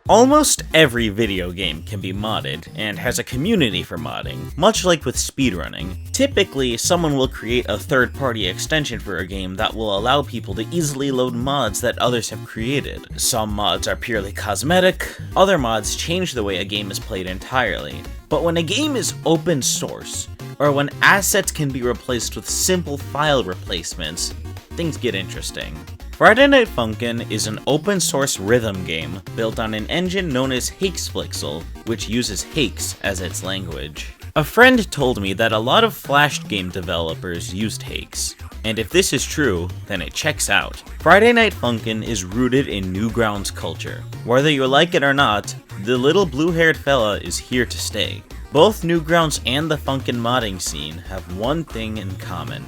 Almost every video game can be modded, and has a community for modding, much like with speedrunning. Typically, someone will create a third-party extension for a game that will allow people to easily load mods that others have created. Some mods are purely cosmetic, other mods change the way a game is played entirely. But when a game is open source, or when assets can be replaced with simple file replacements, things get interesting. Friday Night Funkin' is an open source rhythm game built on an engine known as Hakesflixel, which uses Hakes as its language. A friend told me that a lot of Flash game developers used Hakes, and if this is true, then it checks out. Friday Night Funkin' is rooted in Newgrounds culture. Whether you like it or not, the little blue-haired fella is here to stay. Both Newgrounds and the Funkin' modding scene have one thing in common: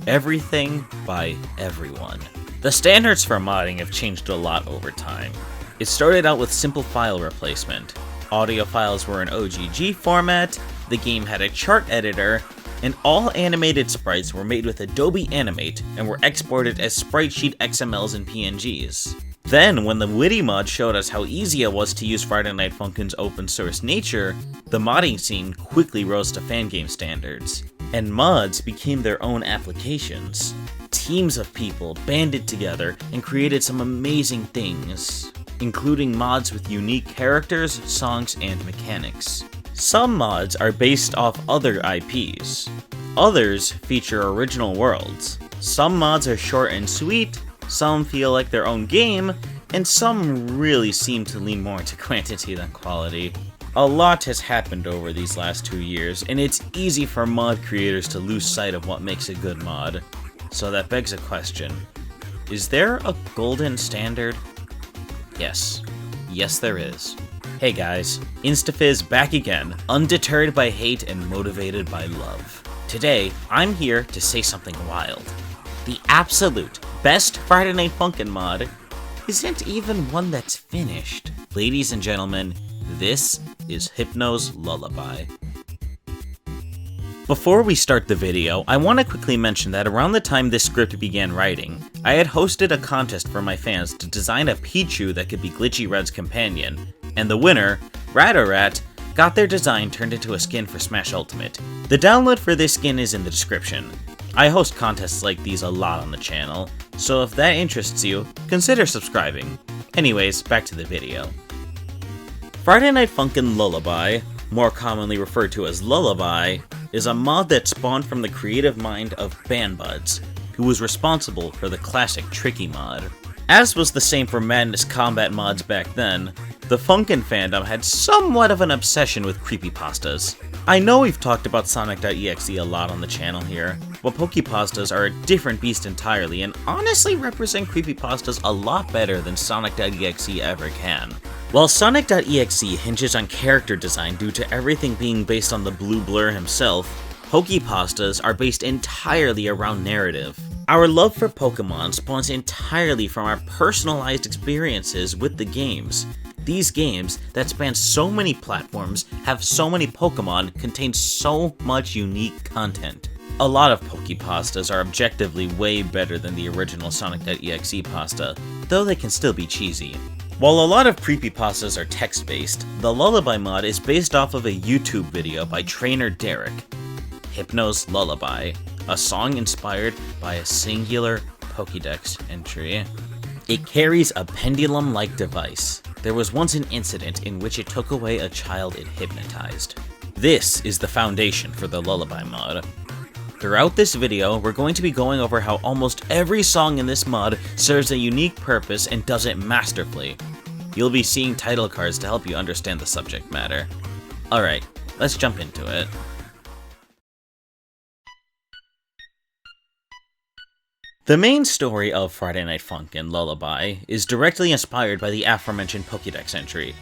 everything by everyone. The standards for modding have changed a lot over time. It started out with simple file replacement. Audio files were in OGG format, the game had a chart editor, and all animated sprites were made with Adobe Animate and were exported as spritesheet XMLs and PNGs. Then, when the Witty mod showed us how easy it was to use Friday Night Funkin's open source nature, the modding scene quickly rose to fangame standards, and mods became their own applications. Teams of people banded together and created some amazing things, including mods with unique characters, songs, and mechanics. Some mods are based off other IPs. Others feature original worlds. Some mods are short and sweet, some feel like their own game, and some really seem to lean more into quantity than quality. A lot has happened over these last 2 years, and it's easy for mod creators to lose sight of what makes a good mod. So that begs a question. Is there a golden standard? Yes. Yes, there is. Hey guys, InstaFizz back again, undeterred by hate and motivated by love. Today, I'm here to say something wild. The absolute best Friday Night Funkin' mod isn't even one that's finished. Ladies and gentlemen, this is Hypno's Lullaby. Before we start the video, I want to quickly mention that around the time this script began writing, I had hosted a contest for my fans to design a Pichu that could be Glitchy Red's companion, and the winner, Ratorat, got their design turned into a skin for Smash Ultimate. The download for this skin is in the description. I host contests like these a lot on the channel, so if that interests you, consider subscribing. Anyways, back to the video. Friday Night Funkin' Lullaby, more commonly referred to as Lullaby, is a mod that spawned from the creative mind of BanBuds, who was responsible for the classic Tricky mod. As was the same for Madness Combat mods back then, the Funkin' fandom had somewhat of an obsession with creepypastas. I know we've talked about Sonic.exe a lot on the channel here, but Pokepastas are a different beast entirely and honestly represent creepypastas a lot better than Sonic.exe ever can. While Sonic.exe hinges on character design due to everything being based on the Blue Blur himself, Pokepastas are based entirely around narrative. Our love for Pokemon spawns entirely from our personalized experiences with the games. These games, that span so many platforms, have so many Pokemon, contain so much unique content. A lot of Pokepastas are objectively way better than the original Sonic.exe pasta, though they can still be cheesy. While a lot of creepypastas are text-based, the Lullaby mod is based off of a YouTube video by Trainer Derek, Hypno's Lullaby, a song inspired by a singular Pokédex entry. It carries a pendulum-like device. There was once an incident in which it took away a child it hypnotized. This is the foundation for the Lullaby mod. Throughout this video, we're going to be going over how almost every song in this mod serves a unique purpose and does it masterfully. You'll be seeing title cards to help you understand the subject matter. Alright, let's jump into it. The main story of Friday Night Funkin' Lullaby is directly inspired by the aforementioned Pokédex entry.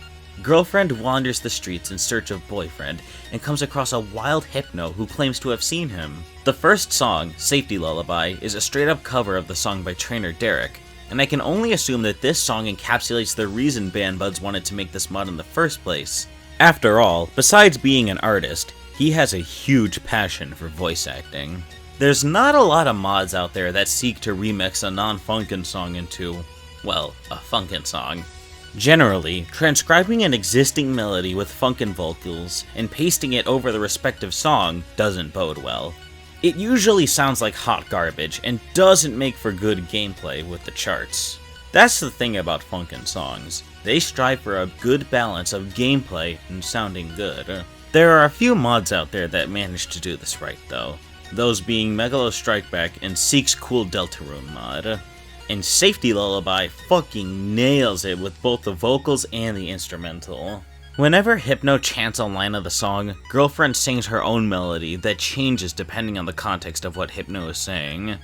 Girlfriend wanders the streets in search of boyfriend and comes across a wild Hypno who claims to have seen him. The first song, Safety Lullaby, is a straight-up cover of the song by Trainer Derek, and I can only assume that this song encapsulates the reason BanBuds wanted to make this mod in the first place. After all, besides being an artist, he has a huge passion for voice acting. There's not a lot of mods out there that seek to remix a non-Funkin' song into, well, a Funkin' song. Generally, transcribing an existing melody with Funkin vocals and pasting it over the respective song doesn't bode well. It usually sounds like hot garbage and doesn't make for good gameplay with the charts. That's the thing about Funkin songs. They strive for a good balance of gameplay and sounding good. There are a few mods out there that manage to do this right though, those being Megalo Strikeback and Seek's Cool Deltarune mod. And Safety Lullaby fucking nails it with both the vocals and the instrumental. Whenever Hypno chants a line of the song, Girlfriend sings her own melody that changes depending on the context of what Hypno is saying.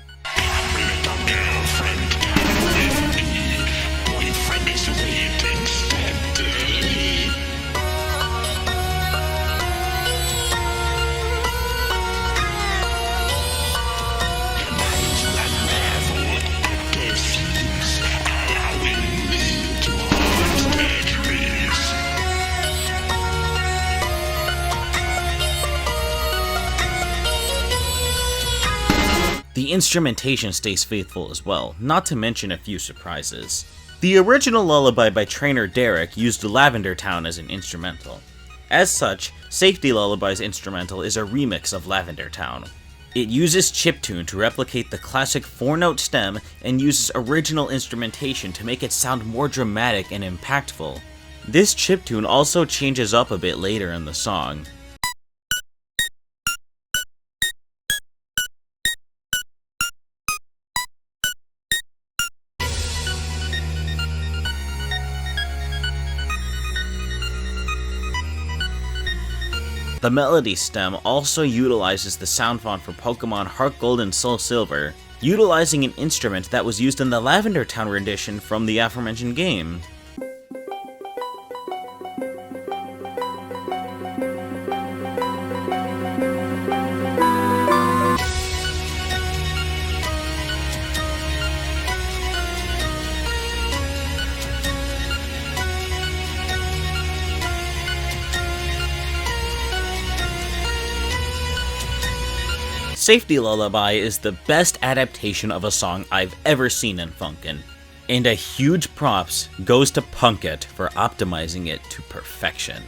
The instrumentation stays faithful as well, not to mention a few surprises. The original lullaby by trainer Derek used Lavender Town as an instrumental. As such, Safety Lullaby's instrumental is a remix of Lavender Town. It uses chiptune to replicate the classic 4-note stem and uses original instrumentation to make it sound more dramatic and impactful. This chiptune also changes up a bit later in the song. The melody stem also utilizes the sound font for Pokemon Heart Gold and Soul Silver, utilizing an instrument that was used in the Lavender Town rendition from the aforementioned game. Safety Lullaby is the best adaptation of a song I've ever seen in Funkin', and a huge props goes to Punkit for optimizing it to perfection.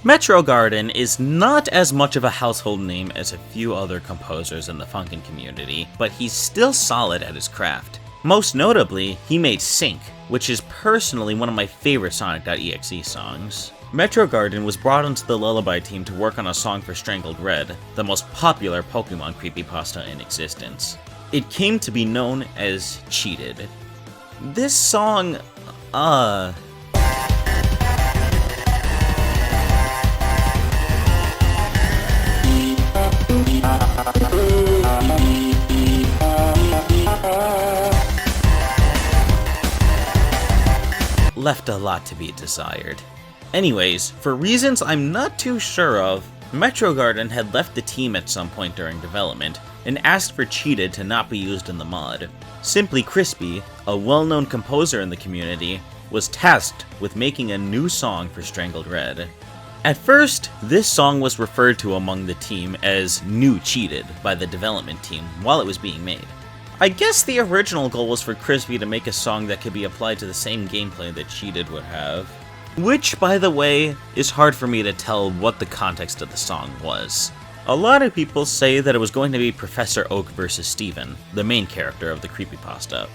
Metro Garden is not as much of a household name as a few other composers in the Funkin' community, but he's still solid at his craft. Most notably, he made Sync, which is personally one of my favorite Sonic.exe songs. Metro Garden was brought onto the Lullaby team to work on a song for Strangled Red, the most popular Pokemon creepypasta in existence. It came to be known as Cheated. This song, left a lot to be desired. Anyways, for reasons I'm not too sure of, Metro Garden had left the team at some point during development, and asked for Cheated to not be used in the mod. Simply Crispy, a well-known composer in the community, was tasked with making a new song for Strangled Red. At first, this song was referred to among the team as New Cheated by the development team while it was being made. I guess the original goal was for Crispy to make a song that could be applied to the same gameplay that Cheated would have. Which, by the way, is hard for me to tell what the context of the song was. A lot of people say that it was going to be Professor Oak versus Steven, the main character of the creepypasta.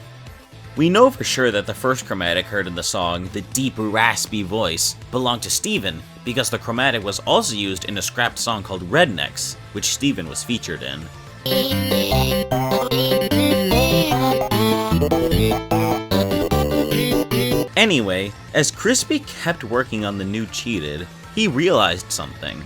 We know for sure that the first chromatic heard in the song, the deep, raspy voice, belonged to Steven, because the chromatic was also used in a scrapped song called Rednecks, which Steven was featured in. Anyway, as Crispy kept working on the new Cheated, he realized something.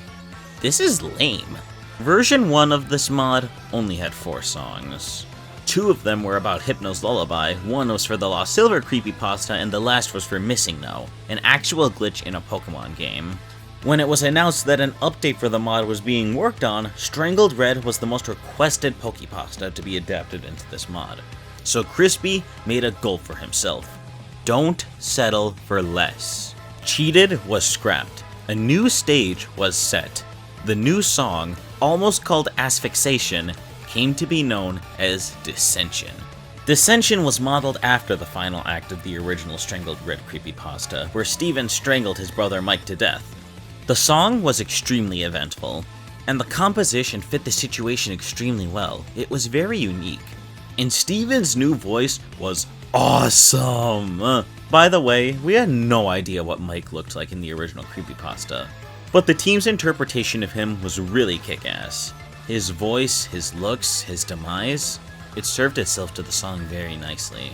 This is lame. Version 1 of this mod only had 4 songs. 2 of them were about Hypno's Lullaby, one was for the Lost Silver creepypasta, and the last was for MissingNo, an actual glitch in a Pokemon game. When it was announced that an update for the mod was being worked on, Strangled Red was the most requested Pokepasta to be adapted into this mod. So Crispy made a goal for himself. Don't settle for less. Cheated was scrapped. A new stage was set. The new song, almost called Asphyxiation, came to be known as Dissension. Dissension was modeled after the final act of the original Strangled Red creepypasta, where Steven strangled his brother Mike to death. The song was extremely eventful, and the composition fit the situation extremely well. It was very unique. And Steven's new voice was awesome! By the way, we had no idea what Mike looked like in the original creepypasta, but the team's interpretation of him was really kick-ass. His voice, his looks, his demise, it served itself to the song very nicely.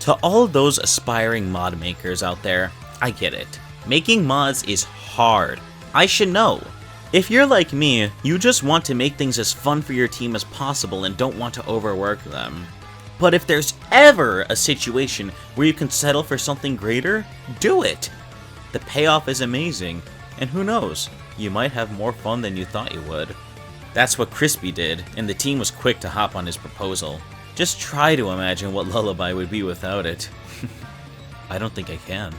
To all those aspiring mod makers out there, I get it. Making mods is hard. I should know. If you're like me, you just want to make things as fun for your team as possible and don't want to overwork them. But if there's ever a situation where you can settle for something greater, do it! The payoff is amazing, and who knows, you might have more fun than you thought you would. That's what Crispy did, and the team was quick to hop on his proposal. Just try to imagine what Lullaby would be without it. I don't think I can.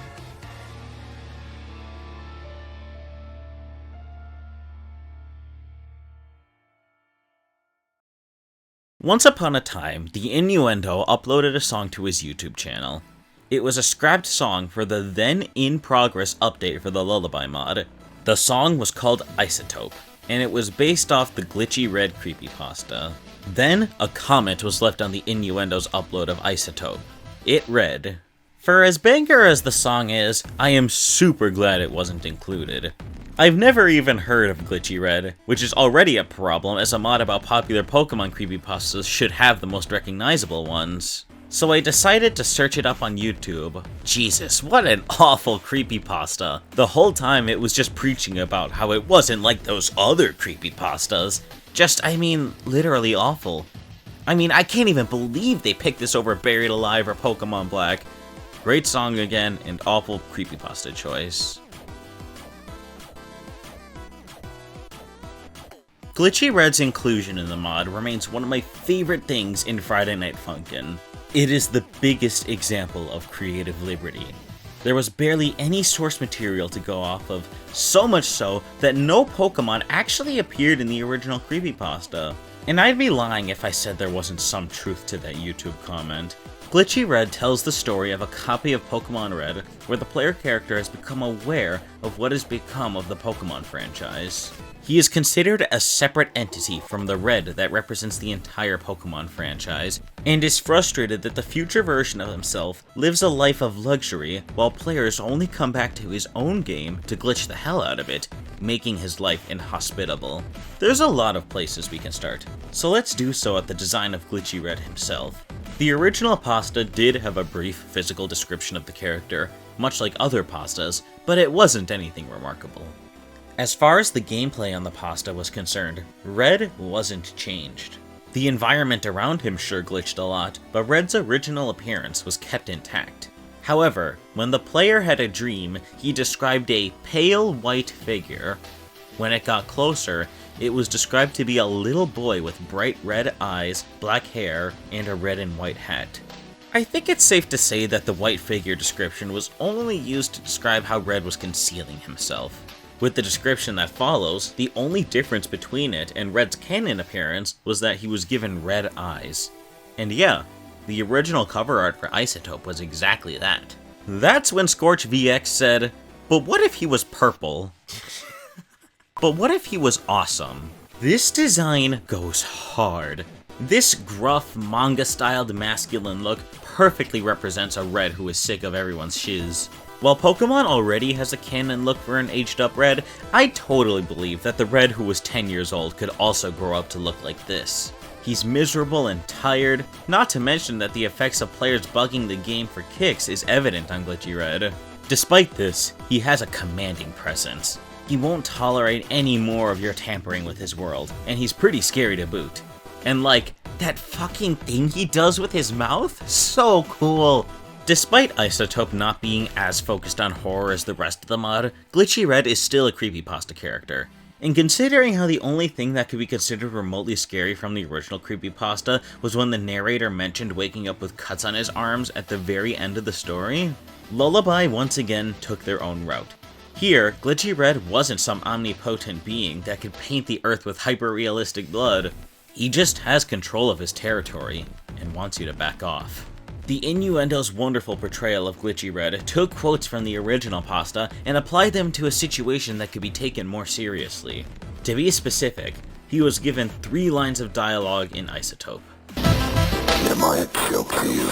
Once upon a time, the Innuendo uploaded a song to his YouTube channel. It was a scrapped song for the then-in-progress update for the Lullaby mod. The song was called Isotope, and it was based off the Glitchy Red creepypasta. Then, a comment was left on the Innuendo's upload of Isotope. It read, "For as banger as the song is, I am super glad it wasn't included. I've never even heard of Glitchy Red, which is already a problem as a mod about popular Pokemon creepypastas should have the most recognizable ones. So I decided to search it up on YouTube. Jesus, what an awful creepypasta. The whole time it was just preaching about how it wasn't like those other creepypastas. Literally awful. I can't even believe they picked this over Buried Alive or Pokemon Black. Great song again, and awful creepypasta choice." Glitchy Red's inclusion in the mod remains one of my favorite things in Friday Night Funkin'. It is the biggest example of creative liberty. There was barely any source material to go off of, so much so that no Pokemon actually appeared in the original creepypasta. And I'd be lying if I said there wasn't some truth to that YouTube comment. Glitchy Red tells the story of a copy of Pokemon Red, where the player character has become aware of what has become of the Pokemon franchise. He is considered a separate entity from the Red that represents the entire Pokemon franchise, and is frustrated that the future version of himself lives a life of luxury, while players only come back to his own game to glitch the hell out of it, making his life inhospitable. There's a lot of places we can start, so let's do so at the design of Glitchy Red himself. The original pasta did have a brief physical description of the character, much like other pastas, but it wasn't anything remarkable. As far as the gameplay on the pasta was concerned, Red wasn't changed. The environment around him sure glitched a lot, but Red's original appearance was kept intact. However, when the player had a dream, he described a pale white figure. When it got closer, it was described to be a little boy with bright red eyes, black hair, and a red and white hat. I think it's safe to say that the white figure description was only used to describe how Red was concealing himself. With the description that follows, the only difference between it and Red's canon appearance was that he was given red eyes. And yeah, the original cover art for Isotope was exactly that. That's when Scorch VX said, "But what if he was purple?" But what if he was awesome? This design goes hard. This gruff, manga-styled masculine look perfectly represents a Red who is sick of everyone's shiz. While Pokemon already has a canon look for an aged-up Red, I totally believe that the Red who was 10 years old could also grow up to look like this. He's miserable and tired, not to mention that the effects of players bugging the game for kicks is evident on Glitchy Red. Despite this, he has a commanding presence. He won't tolerate any more of your tampering with his world, and he's pretty scary to boot. And that fucking thing he does with his mouth? So cool! Despite Isotope not being as focused on horror as the rest of the mod, Glitchy Red is still a creepypasta character. And considering how the only thing that could be considered remotely scary from the original creepypasta was when the narrator mentioned waking up with cuts on his arms at the very end of the story, Lullaby once again took their own route. Here, Glitchy Red wasn't some omnipotent being that could paint the earth with hyper-realistic blood. He just has control of his territory and wants you to back off. The Innuendo's wonderful portrayal of Glitchy Red took quotes from the original pasta and applied them to a situation that could be taken more seriously. To be specific, he was given 3 lines of dialogue in Isotope. Am I a joke to you?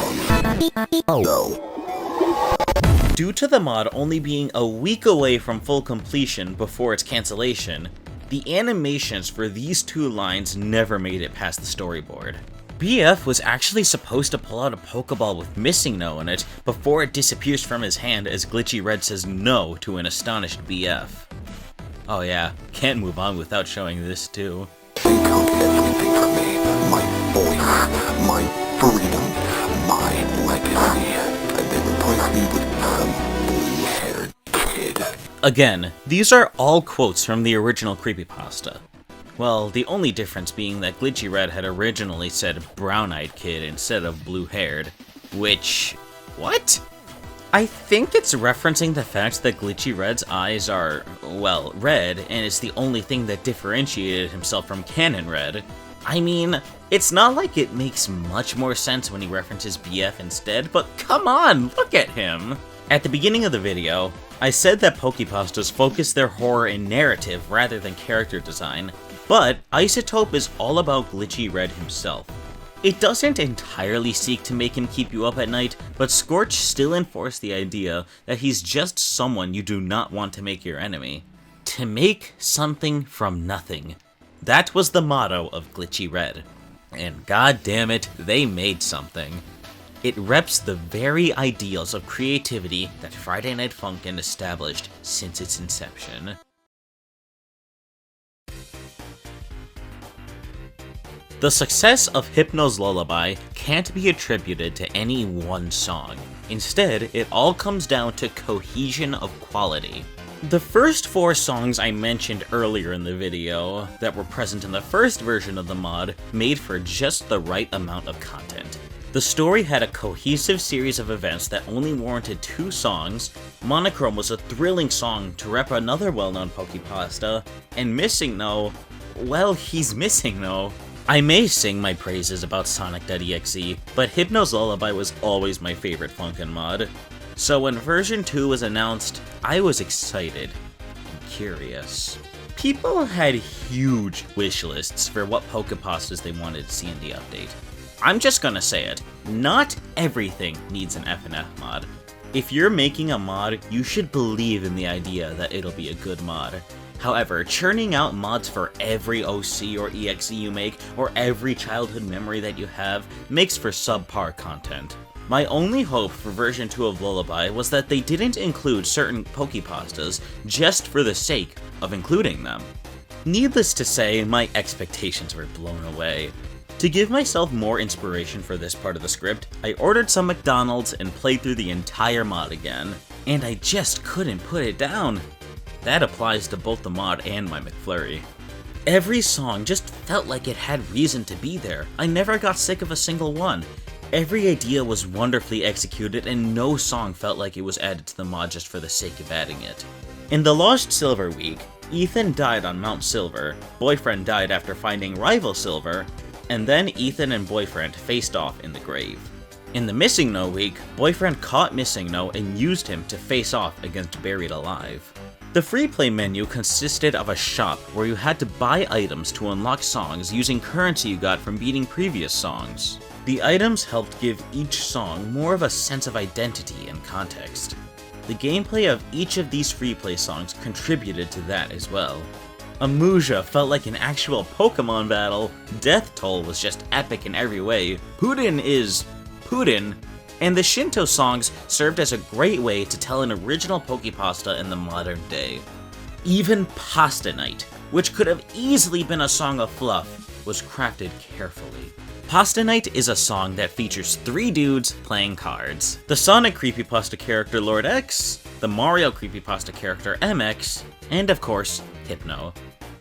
Oh no. Due to the mod only being a week away from full completion before its cancellation, the animations for these 2 lines never made it past the storyboard. BF was actually supposed to pull out a Pokeball with MissingNo in it before it disappears from his hand as Glitchy Red says no to an astonished BF. Oh yeah, can't move on without showing this too. They took everything from me. My voice, my freedom, my legacy. And they replaced me with some blue-haired kid. Again, these are all quotes from the original creepypasta. Well, the only difference being that Glitchy Red had originally said brown-eyed kid instead of blue-haired, which... what? I think it's referencing the fact that Glitchy Red's eyes are, well, red, and it's the only thing that differentiated himself from Canon Red. I mean, it's not like it makes much more sense when he references BF instead, but come on, look at him! At the beginning of the video, I said that Pokepastas focus their horror in narrative rather than character design, but Isotope is all about Glitchy Red himself. It doesn't entirely seek to make him keep you up at night, but Scorch still enforced the idea that he's just someone you do not want to make your enemy. To make something from nothing. That was the motto of Glitchy Red. And god damn it, they made something. It reps the very ideals of creativity that Friday Night Funkin' established since its inception. The success of Hypno's Lullaby can't be attributed to any one song. Instead, it all comes down to cohesion of quality. The first 4 songs I mentioned earlier in the video that were present in the first version of the mod made for just the right amount of content. The story had a cohesive series of events that only warranted 2 songs, Monochrome was a thrilling song to rep another well-known Pokepasta, and MissingNo, well, he's MissingNo. I may sing my praises about Sonic.exe, but Hypno's Lullaby was always my favorite Funkin' mod. So when version 2 was announced, I was excited and curious. People had huge wish lists for what Pokepastas they wanted to see in the update. I'm just gonna say it, not everything needs an FNF mod. If you're making a mod, you should believe in the idea that it'll be a good mod. However, churning out mods for every OC or EXE you make, or every childhood memory that you have, makes for subpar content. My only hope for version 2 of Lullaby was that they didn't include certain Pokepastas just for the sake of including them. Needless to say, my expectations were blown away. To give myself more inspiration for this part of the script, I ordered some McDonald's and played through the entire mod again, and I just couldn't put it down. That applies to both the mod and my McFlurry. Every song just felt like it had reason to be there. I never got sick of a single one. Every idea was wonderfully executed and no song felt like it was added to the mod just for the sake of adding it. In the Lost Silver week, Ethan died on Mount Silver, Boyfriend died after finding Rival Silver, and then Ethan and Boyfriend faced off in the grave. In the MissingNo week, Boyfriend caught MissingNo and used him to face off against Buried Alive. The free play menu consisted of a shop where you had to buy items to unlock songs using currency you got from beating previous songs. The items helped give each song more of a sense of identity and context. The gameplay of each of these free play songs contributed to that as well. Amusia felt like an actual Pokemon battle, Death Toll was just epic in every way, Purin is Purin, and the Shinto songs served as a great way to tell an original Pokepasta in the modern day. Even Pasta Night, which could have easily been a song of fluff, was crafted carefully. Pasta Night is a song that features 3 dudes playing cards. The Sonic creepypasta character Lord X, the Mario creepypasta character MX, and of course, Hypno.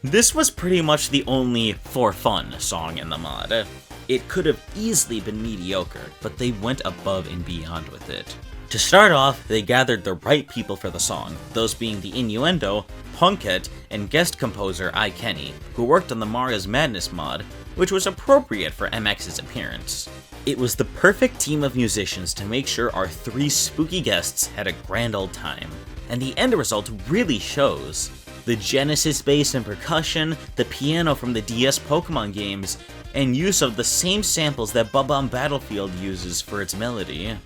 This was pretty much the only for fun song in the mod. It could have easily been mediocre, but they went above and beyond with it. To start off, they gathered the right people for the song, those being the Innuendo, Punkette, and guest composer iKenny, who worked on the Mario's Madness mod, which was appropriate for MX's appearance. It was the perfect team of musicians to make sure our 3 spooky guests had a grand old time, and the end result really shows. The Genesis bass and percussion, the piano from the DS Pokemon games, and use of the same samples that Bob-omb Battlefield uses for its melody.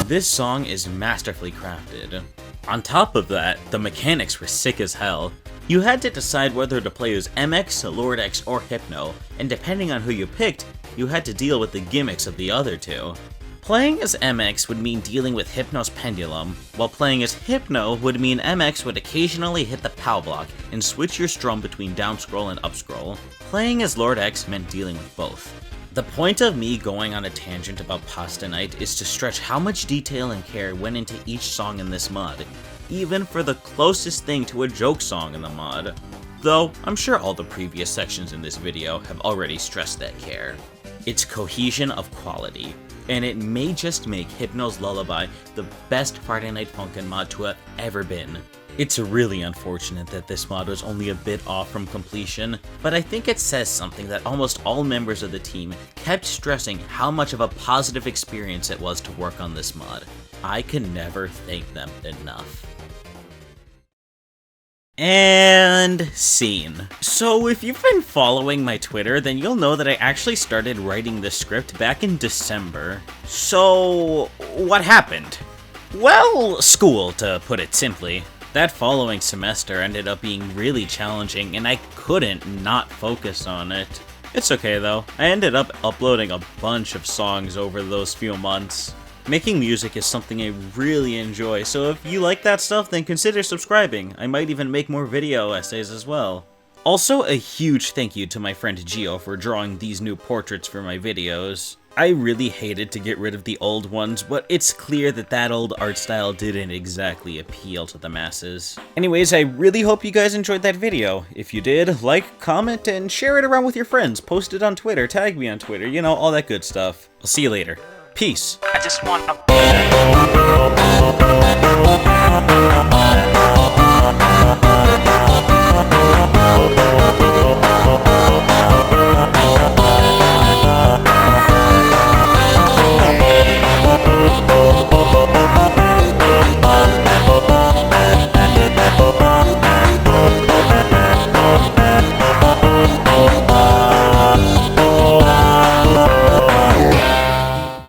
This song is masterfully crafted. On top of that, the mechanics were sick as hell. You had to decide whether to play as MX, Lord X, or Hypno, and depending on who you picked, you had to deal with the gimmicks of the other 2. Playing as MX would mean dealing with Hypno's pendulum, while playing as Hypno would mean MX would occasionally hit the POW block and switch your strum between down scroll and up scroll. Playing as Lord X meant dealing with both. The point of me going on a tangent about Pasta Night is to stretch how much detail and care went into each song in this mod, even for the closest thing to a joke song in the mod. Though, I'm sure all the previous sections in this video have already stressed that care. It's cohesion of quality, and it may just make Hypno's Lullaby the best Friday Night Funkin' mod to have ever been. It's really unfortunate that this mod was only a bit off from completion, but I think it says something that almost all members of the team kept stressing how much of a positive experience it was to work on this mod. I can never thank them enough. And scene. So if you've been following my Twitter, then you'll know that I actually started writing the script back in December. So what happened? Well, school, to put it simply. That following semester ended up being really challenging, and I couldn't not focus on it. It's okay though, I ended up uploading a bunch of songs over those few months. Making music is something I really enjoy, so if you like that stuff, then consider subscribing. I might even make more video essays as well. Also, a huge thank you to my friend Gio for drawing these new portraits for my videos. I really hated to get rid of the old ones, but it's clear that that old art style didn't exactly appeal to the masses. Anyways, I really hope you guys enjoyed that video. If you did, like, comment, and share it around with your friends. Post it on Twitter, tag me on Twitter, you know, all that good stuff. I'll see you later. Peace. I just want to